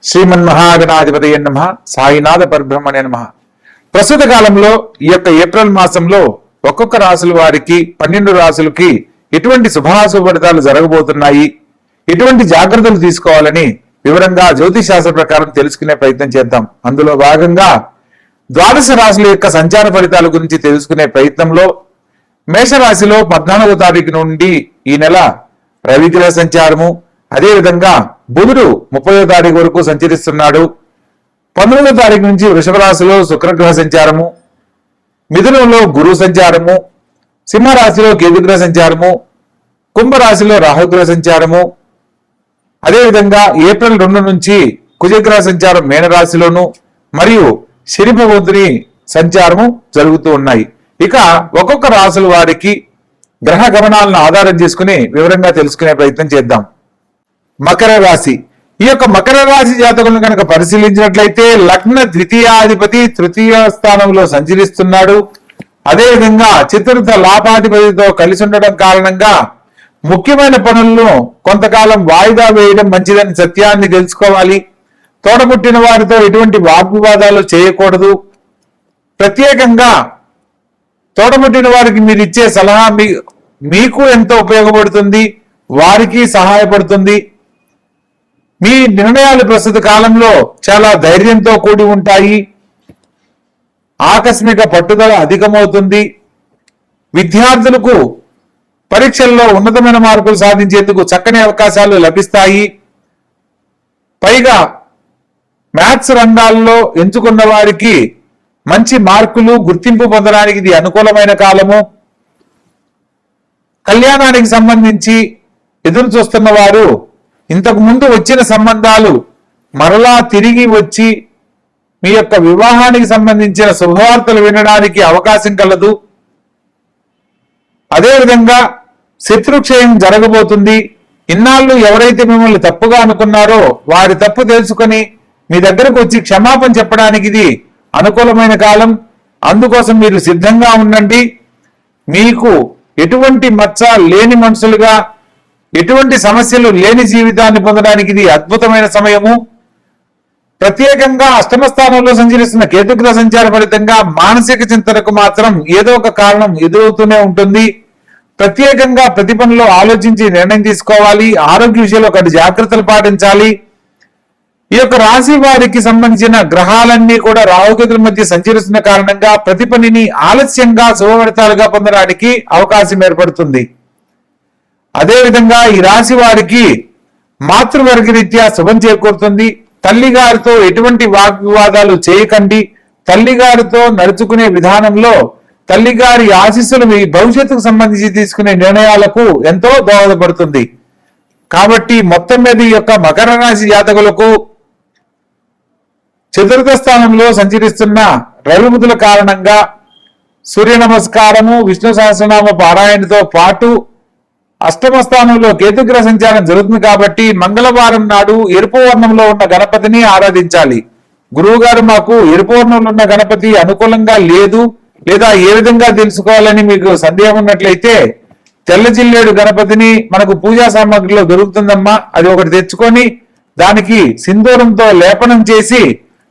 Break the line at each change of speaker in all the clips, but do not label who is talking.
శ్రీమన్మహాగణాధిపతయే నమః. సాయినాథ పరబ్రహ్మణే నమః. ప్రస్తుత కాలంలో ఈ యొక్క ఏప్రిల్ మాసంలో ఒక్కొక్క రాశుల వారికి 12 రాశులకి ఎటువంటి శుభాశుభ ఫలితాలు జరగబోతున్నాయి, ఎటువంటి జాగ్రత్తలు తీసుకోవాలని వివరంగా జ్యోతిష్ శాస్త్ర ప్రకారం తెలుసుకునే ప్రయత్నం చేద్దాం. అందులో భాగంగా ద్వాదశ రాశుల యొక్క సంచార ఫలితాల గురించి తెలుసుకునే ప్రయత్నంలో మేషరాశిలో 14వ తారీఖు నుండి ఈ నెల రవిగ్రహ సంచారము, అదేవిధంగా బుధుడు 30వ తారీఖు వరకు సంచరిస్తున్నాడు. 19వ తారీఖు నుంచి వృషభ రాశిలో శుక్రగ్రహ సంచారము, మిథునంలో గురు సంచారము, సింహరాశిలో కేతుగ్రహ సంచారము, కుంభరాశిలో రాహుగ్రహ సంచారము, అదేవిధంగా ఏప్రిల్ 2 నుంచి కుజగ్రహ సంచారం మీనరాశిలోను మరియు శని భగవంతుని సంచారము జరుగుతూ ఉన్నాయి. ఇక ఒక్కొక్క రాశుల వారికి గ్రహ గమనాలను ఆధారం చేసుకుని వివరంగా తెలుసుకునే ప్రయత్నం చేద్దాం. మకర రాశి. ఈ యొక్క మకర రాశి జాతకులను కనుక పరిశీలించినట్లయితే లగ్న ద్వితీయాధిపతి 3వ స్థానంలో సంచరిస్తున్నాడు. అదేవిధంగా చతుర్థ లాభాధిపతితో కలిసి ఉండడం కారణంగా ముఖ్యమైన పనులను కొంతకాలం వాయిదా వేయడం మంచిదని సత్యాన్ని తెలుసుకోవాలి. తోడబుట్టిన వారితో ఎటువంటి వాగ్వివాదాలు చేయకూడదు. ప్రత్యేకంగా తోడబుట్టిన వారికి మీరు ఇచ్చే సలహా మీకు ఎంతో ఉపయోగపడుతుంది, వారికి సహాయపడుతుంది. మీ నిర్ణయాలు ప్రస్తుత కాలంలో చాలా ధైర్యంతో కూడి ఉంటాయి. ఆకస్మిక పట్టుదల అధికమవుతుంది. విద్యార్థులకు పరీక్షల్లో ఉన్నతమైన మార్కులు సాధించేందుకు చక్కని అవకాశాలు లభిస్తాయి. పైగా మ్యాథ్స్ రంగాల్లో ఎంచుకున్న వారికి మంచి మార్కులు గుర్తింపు పొందడానికి ఇది అనుకూలమైన కాలము. కళ్యాణానికి సంబంధించి ఎదురు చూస్తున్న వారు ఇంతకు ముందు వచ్చిన సంబంధాలు మరలా తిరిగి వచ్చి మీ యొక్క వివాహానికి సంబంధించిన శుభవార్తలు వినడానికి అవకాశం కలదు. అదేవిధంగా శత్రుక్షయం జరగబోతుంది. ఇన్నాళ్ళు ఎవరైతే మిమ్మల్ని తప్పుగా అనుకున్నారో వారి తప్పు తెలుసుకొని మీ దగ్గరకు వచ్చి క్షమాపణ చెప్పడానికి ఇది అనుకూలమైన కాలం. అందుకోసం మీరు సిద్ధంగా ఉండండి. మీకు ఎటువంటి మచ్చ లేని మనుషులుగా, ఎటువంటి సమస్యలు లేని జీవితాన్ని పొందడానికి ఇది అద్భుతమైన సమయము. ప్రత్యేకంగా అష్టమ స్థానంలో సంచరిస్తున్న కేతుగ్రహ సంచార ఫలితంగా మానసిక చింతనకు మాత్రం ఏదో ఒక కారణం ఎదురవుతూనే ఉంటుంది. ప్రత్యేకంగా ప్రతి పనిలో ఆలోచించి నిర్ణయం తీసుకోవాలి. ఆరోగ్య విషయంలో ఒకటి జాగ్రత్తలు పాటించాలి. ఈ యొక్క రాశి వారికి సంబంధించిన గ్రహాలన్నీ కూడా రాహుకేతుల మధ్య సంచరిస్తున్న కారణంగా ప్రతి పనిని ఆలస్యంగా శుభఫలితాలుగా పొందడానికి అవకాశం ఏర్పడుతుంది. అదేవిధంగా ఈ రాశి వారికి మాతృవర్గ రీత్యా శుభం చేకూరుతుంది. తల్లిగారితో ఎటువంటి వాగ్వివాదాలు చేయకండి. తల్లిగారితో నడుచుకునే విధానంలో తల్లిగారి ఆశీస్సులు మీ భవిష్యత్తుకు సంబంధించి తీసుకునే నిర్ణయాలకు ఎంతో దోహదపడుతుంది. కాబట్టి మొత్తం మీద ఈ యొక్క మకర రాశి జాతకులకు చతుర్థ స్థానంలో సంచరిస్తున్న రవిబుధుల కారణంగా సూర్య నమస్కారము, విష్ణు సహస్రనామ పారాయణతో పాటు అష్టమ స్థానంలో కేతుగ్రహ సంచారం జరుగుతుంది. కాబట్టి మంగళవారం నాడు ఎరుపు వర్ణంలో ఉన్న గణపతిని ఆరాధించాలి. గురువు గారు మాకు ఎరుపు వర్ణంలో ఉన్న గణపతి అనుకూలంగా లేదు, లేదా ఏ విధంగా తెలుసుకోవాలని మీకు సందేహం ఉన్నట్లయితే తెల్ల జిల్లేడు గణపతిని మనకు పూజా సామాగ్రిలో దొరుకుతుందమ్మా, అది ఒకటి తెచ్చుకొని దానికి సింధూరంతో లేపనం చేసి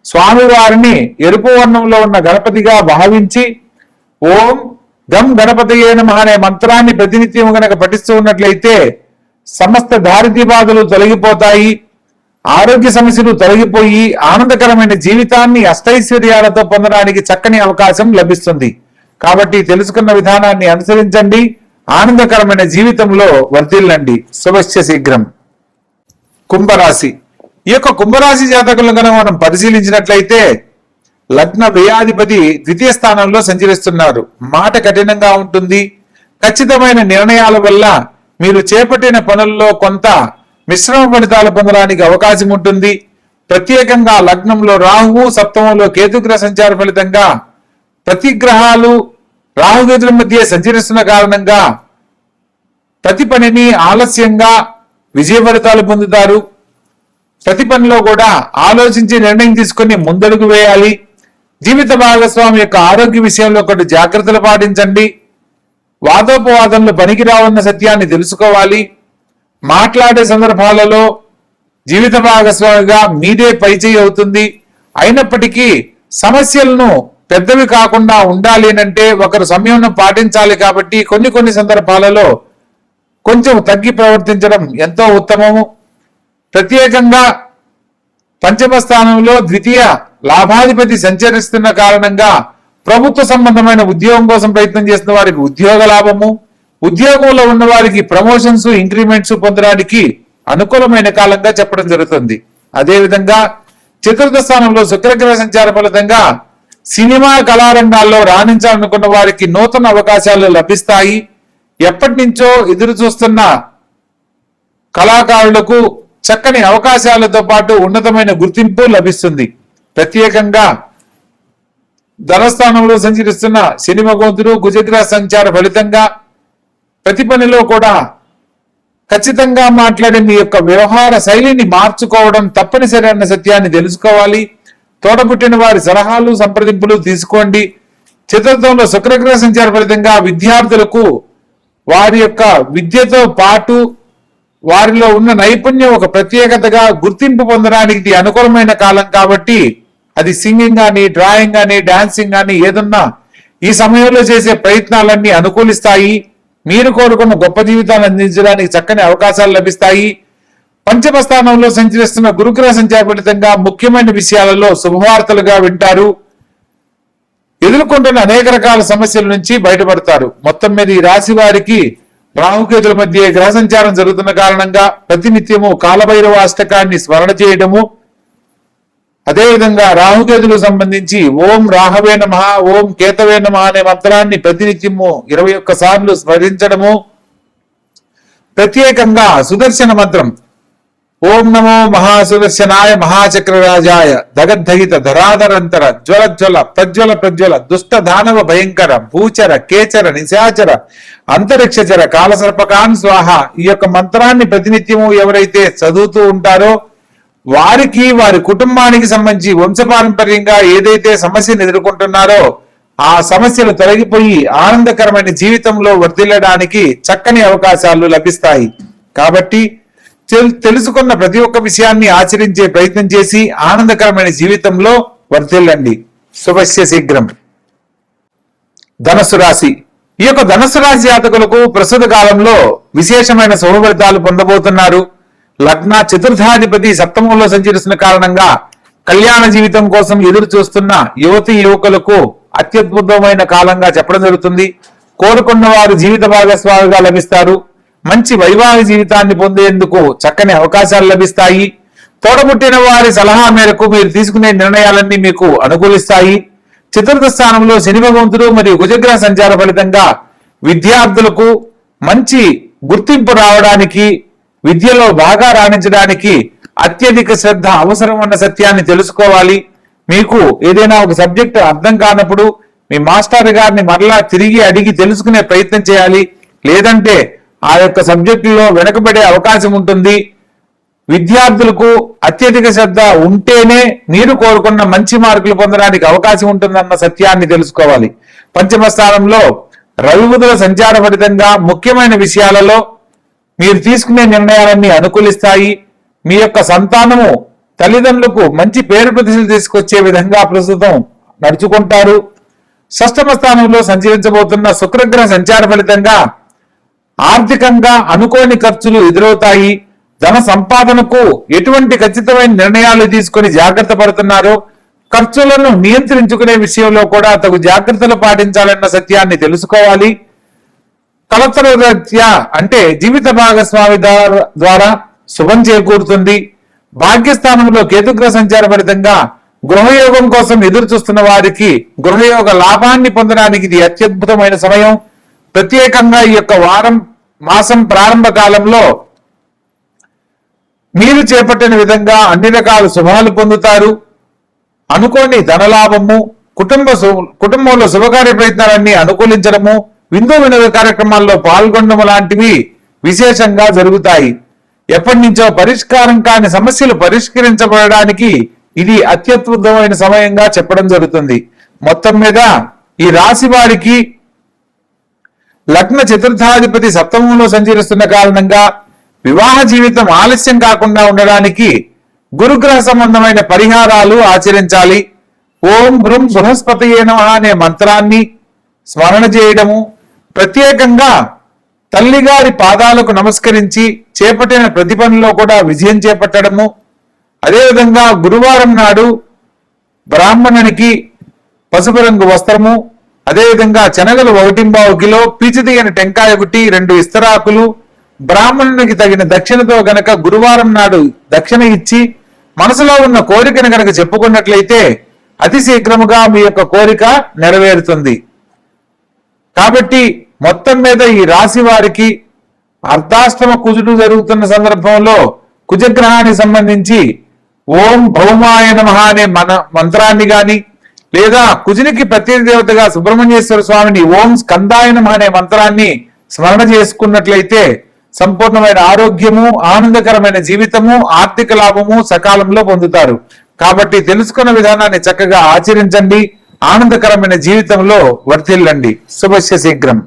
స్వామివారిని ఎరుపు వర్ణంలో ఉన్న గణపతిగా భావించి ఓం గం గణపతయే నమః అనే మంత్రాన్ని ప్రతినిత్యం గనక పఠిస్తూ ఉన్నట్లయితే సమస్త దారిద్ర్య బాధలు తొలగిపోతాయి. ఆరోగ్య సమస్యలు తొలగిపోయి ఆనందకరమైన జీవితాన్ని అష్టైశ్వర్యాలతో పొందడానికి చక్కని అవకాశం లభిస్తుంది. కాబట్టి తెలుసుకున్న విధానాన్ని అనుసరించండి. ఆనందకరమైన జీవితంలో వర్ధిల్లండి. శుభస్య శీఘ్రం. కుంభరాశి. ఈ యొక్క కుంభరాశి జాతకులను కనుక మనం పరిశీలించినట్లయితే లగ్న వ్యయాధిపతి 2వ స్థానంలో సంచరిస్తున్నారు. మాట కఠినంగా ఉంటుంది. ఖచ్చితమైన నిర్ణయాల వల్ల మీరు చేపట్టిన పనుల్లో కొంత మిశ్రమ ఫలితాలు పొందడానికి అవకాశం ఉంటుంది. ప్రత్యేకంగా లగ్నంలో రాహువు, సప్తమంలో కేతుగ్రహ సంచార ఫలితంగా ప్రతి గ్రహాలు రాహుకేతుల మధ్య సంచరిస్తున్న కారణంగా ప్రతి పనిని ఆలస్యంగా విజయ ఫలితాలు పొందుతారు. ప్రతి పనిలో కూడా ఆలోచించి నిర్ణయం తీసుకుని ముందడుగు వేయాలి. జీవిత భాగస్వామి యొక్క ఆరోగ్య విషయంలో కొన్ని జాగ్రత్తలు పాటించండి. వాదోపవాదంలో పనికిరావన్న సత్యాన్ని తెలుసుకోవాలి. మాట్లాడే సందర్భాలలో జీవిత భాగస్వామిగా మీదే పైచేయి అవుతుంది. అయినప్పటికీ సమస్యలను పెద్దవి కాకుండా ఉండాలి అంటే ఒకరు సంయమనం పాటించాలి. కాబట్టి కొన్ని సందర్భాలలో కొంచెం తగ్గి ప్రవర్తించడం ఎంతో ఉత్తమము. ప్రత్యేకంగా పంచమ స్థానంలో ద్వితీయ లాభాధిపతి సంచరిస్తున్న కారణంగా ప్రభుత్వ సంబంధమైన ఉద్యోగం కోసం ప్రయత్నం చేస్తున్న వారికి ఉద్యోగ లాభము, ఉద్యోగంలో ఉన్న వారికి ప్రమోషన్స్, ఇంక్రిమెంట్స్ పొందడానికి అనుకూలమైన కాలంగా చెప్పడం జరుగుతుంది. అదేవిధంగా చతుర్థ స్థానంలో శుక్రగ్రహ సంచార ఫలితంగా సినిమా కళారంగాల్లో రాణించాలనుకున్న వారికి నూతన అవకాశాలు లభిస్తాయి. ఎప్పటి నుంచో ఎదురు చూస్తున్న కళాకారులకు చక్కని అవకాశాలతో పాటు ఉన్నతమైన గుర్తింపు లభిస్తుంది. ప్రత్యేకంగా ధనస్థానంలో సంచరిస్తున్న శని భగవంతుడు కుజగ్రహ సంచార ఫలితంగా ప్రతి పనిలో కూడా ఖచ్చితంగా మాట్లాడే మీ యొక్క వ్యవహార శైలిని మార్చుకోవడం తప్పనిసరి అన్న సత్యాన్ని తెలుసుకోవాలి. తోడబుట్టిన వారి సలహాలు, సంప్రదింపులు తీసుకోండి. చతుర్థంలో శుక్రగ్రహ సంచార ఫలితంగా విద్యార్థులకు వారి యొక్క విద్యతో పాటు వారిలో ఉన్న నైపుణ్యం ఒక ప్రత్యేకతగా గుర్తింపు పొందడానికి ఇది అనుకూలమైన కాలం. కాబట్టి అది సింగింగ్ కానీ, డ్రాయింగ్ కానీ, డాన్సింగ్ కానీ ఏదన్నా ఈ సమయంలో చేసే ప్రయత్నాలన్నీ అనుకూలిస్తాయి. మీరు కోరుకున్న గొప్ప జీవితాన్ని అందించడానికి చక్కని అవకాశాలు లభిస్తాయి. పంచమ స్థానంలో సంచరిస్తున్న గురుగ్రహ సంచార ఫలితంగా ముఖ్యమైన విషయాలలో శుభవార్తలుగా వింటారు. ఎదుర్కొంటున్న అనేక రకాల సమస్యల నుంచి బయటపడతారు. మొత్తం మీద ఈ రాశి వారికి రాహుకేతుల మధ్య గ్రహ సంచారం జరుగుతున్న కారణంగా ప్రతినిత్యము కాలభైరవ అష్టకాన్ని స్మరణ చేయడము, అదేవిధంగా రాహుకేతులకు సంబంధించి ఓం రాహవే నమః, ఓం కేతవే నమః అనే మంత్రాన్ని ప్రతినిత్యము 21 సార్లు స్మరించడము, ప్రత్యేకంగా సుదర్శన మంత్రం ఓం నమో మహాసుదర్శనాయ మహాచక్రరాజాయ దగద్ధగిత ధరాధరంతర జ్వల ప్రజ్వల దుష్ట దానవ భయంకర భూచర కేచర నిశాచర అంతరిక్షచర కాలసర్పకాన్ స్వాహ. ఈ యొక్క మంత్రాన్ని ప్రతినిత్యము ఎవరైతే చదువుతూ ఉంటారో వారికి, వారి కుటుంబానికి సంబంధించి వంశపారంపర్యంగా ఏదైతే సమస్యను ఎదుర్కొంటున్నారో ఆ సమస్యలు తొలగిపోయి ఆనందకరమైన జీవితంలో వర్ధిల్లడానికి చక్కని అవకాశాలు లభిస్తాయి. కాబట్టి తెలుసుకున్న ప్రతి ఒక్క విషయాన్ని ఆచరించే ప్రయత్నం చేసి ఆనందకరమైన జీవితంలో వర్ధిల్లండి. శుభస్య శీఘ్రం. ధనస్సు రాశి. ఈ యొక్క ధనస్సు రాశి జాతకులకు ప్రస్తుత కాలంలో విశేషమైన శుభ ఫలితాలు పొందబోతున్నారు. లగ్న చతుర్థాధిపతి సప్తమంలో సంచరిస్తున్న కారణంగా కళ్యాణ జీవితం కోసం ఎదురు చూస్తున్న యువతి యువకులకు అత్యద్భుతమైన కాలంగా చెప్పడం జరుగుతుంది. కోరుకున్న వారు జీవిత భాగస్వామిగా లభిస్తారు. మంచి వైవాహిక జీవితాన్ని పొందేందుకు చక్కని అవకాశాలు లభిస్తాయి. తోడబుట్టిన వారి సలహా మేరకు మీరు తీసుకునే నిర్ణయాలన్నీ మీకు అనుకూలిస్తాయి. చతుర్థ స్థానంలో శని భగవంతుడు మరియు కుజగ్రహ సంచార ఫలితంగా విద్యార్థులకు మంచి గుర్తింపు రావడానికి, విద్యలో బాగా రాణించడానికి అత్యధిక శ్రద్ధ అవసరం అన్న సత్యాన్ని తెలుసుకోవాలి. మీకు ఏదైనా ఒక సబ్జెక్ట్ అర్థం కానప్పుడు మీ మాస్టర్ గారిని మరలా తిరిగి అడిగి తెలుసుకునే ప్రయత్నం చేయాలి. లేదంటే ఆ యొక్క సబ్జెక్టులో వెనకబడే అవకాశం ఉంటుంది. విద్యార్థులకు అత్యధిక శ్రద్ధ ఉంటేనే మీరు కోరుకున్న మంచి మార్కులు పొందడానికి అవకాశం ఉంటుందన్న సత్యాన్ని తెలుసుకోవాలి. పంచమ స్థానంలో రవి బుధుల సంచార ఫలితంగా ముఖ్యమైన విషయాలలో మీరు తీసుకునే నిర్ణయాలన్నీ అనుకూలిస్తాయి. మీ యొక్క సంతానము తల్లిదండ్రులకు మంచి పేరు ప్రతిష్టలు తీసుకొచ్చే విధంగా ప్రస్తుతం నడుచుకుంటారు. షష్టమ స్థానంలో సంచరించబోతున్న శుక్రగ్రహ సంచార ఫలితంగా ఆర్థికంగా అనుకోని ఖర్చులు ఎదురవుతాయి. ధన సంపాదనకు ఎటువంటి ఖచ్చితమైన నిర్ణయాలు తీసుకుని జాగ్రత్త పడుతున్నారో ఖర్చులను నియంత్రించుకునే విషయంలో కూడా తగు జాగ్రత్తలు పాటించాలన్న సత్యాన్ని తెలుసుకోవాలి. కలత్ర రీత్యా అంటే జీవిత భాగస్వామి ద్వారా శుభం చేకూరుతుంది. భాగ్యస్థానంలో కేతుగ్రహ సంచార ఫలితంగా గృహయోగం కోసం ఎదురు చూస్తున్న వారికి గృహయోగ లాభాన్ని పొందడానికి ఇది అత్యద్భుతమైన సమయం. ప్రత్యేకంగా ఈ యొక్క మాసం ప్రారంభ కాలంలో మీరు చేపట్టిన విధంగా అన్ని రకాల శుభాలు పొందుతారు. అనుకోని ధనలాభము, కుటుంబంలో శుభకార్య ప్రయత్నాలన్నీ అనుకూలించడము, విందు వినోద కార్యక్రమాల్లో పాల్గొనడం లాంటివి విశేషంగా జరుగుతాయి. ఎప్పటి నుంచో పరిష్కారం కాని సమస్యలు పరిష్కరించబడడానికి ఇది అత్యద్భుతమైన సమయంగా చెప్పడం జరుగుతుంది. మొత్తం మీద ఈ రాశి వారికి లగ్న చతుర్థాధిపతి సప్తమంలో సంచరిస్తున్న కారణంగా వివాహ జీవితం ఆలస్యం కాకుండా ఉండడానికి గురుగ్రహ సంబంధమైన పరిహారాలు ఆచరించాలి. ఓం భృం బృహస్పతయే నమః అనే మంత్రాన్ని స్మరణ చేయడము, ప్రత్యేకంగా తల్లిగారి పాదాలకు నమస్కరించి చేపట్టిన ప్రతి పనిలో కూడా విజయం చేపట్టడము, అదేవిధంగా గురువారం నాడు బ్రాహ్మణునికి పసుపు రంగు వస్త్రము, అదేవిధంగా శనగలు 1.25 కిలో, పీచు తీయని టెంకాయ 2 ఇస్తరాకులు, బ్రాహ్మణునికి తగిన దక్షిణతో గనక గురువారం నాడు దక్షిణ ఇచ్చి మనసులో ఉన్న కోరికను గనక చెప్పుకున్నట్లయితే అతి శీఘ్రముగా మీ యొక్క కోరిక నెరవేరుతుంది. కాబట్టి మొత్తం మీద ఈ రాశి వారికి అర్ధాష్టమ కుజుడు జరుగుతున్న సందర్భంలో కుజగ్రహానికి సంబంధించి ఓం భౌమాయ నమః అనే మంత్రాన్ని గాని, లేదా కుజునికి ప్రత్యేక దేవతగా సుబ్రహ్మణ్యేశ్వర స్వామిని ఓం స్కందాయ నమః అనే మంత్రాన్ని స్మరణ చేసుకున్నట్లయితే సంపూర్ణమైన ఆరోగ్యము, ఆనందకరమైన జీవితము, ఆర్థిక లాభము సకాలంలో పొందుతారు. కాబట్టి తెలుసుకున్న విధానాన్ని చక్కగా ఆచరించండి, ఆనందకరమైన జీవితంలో వర్ధిల్లండి. శుభస్య శీఘ్రం.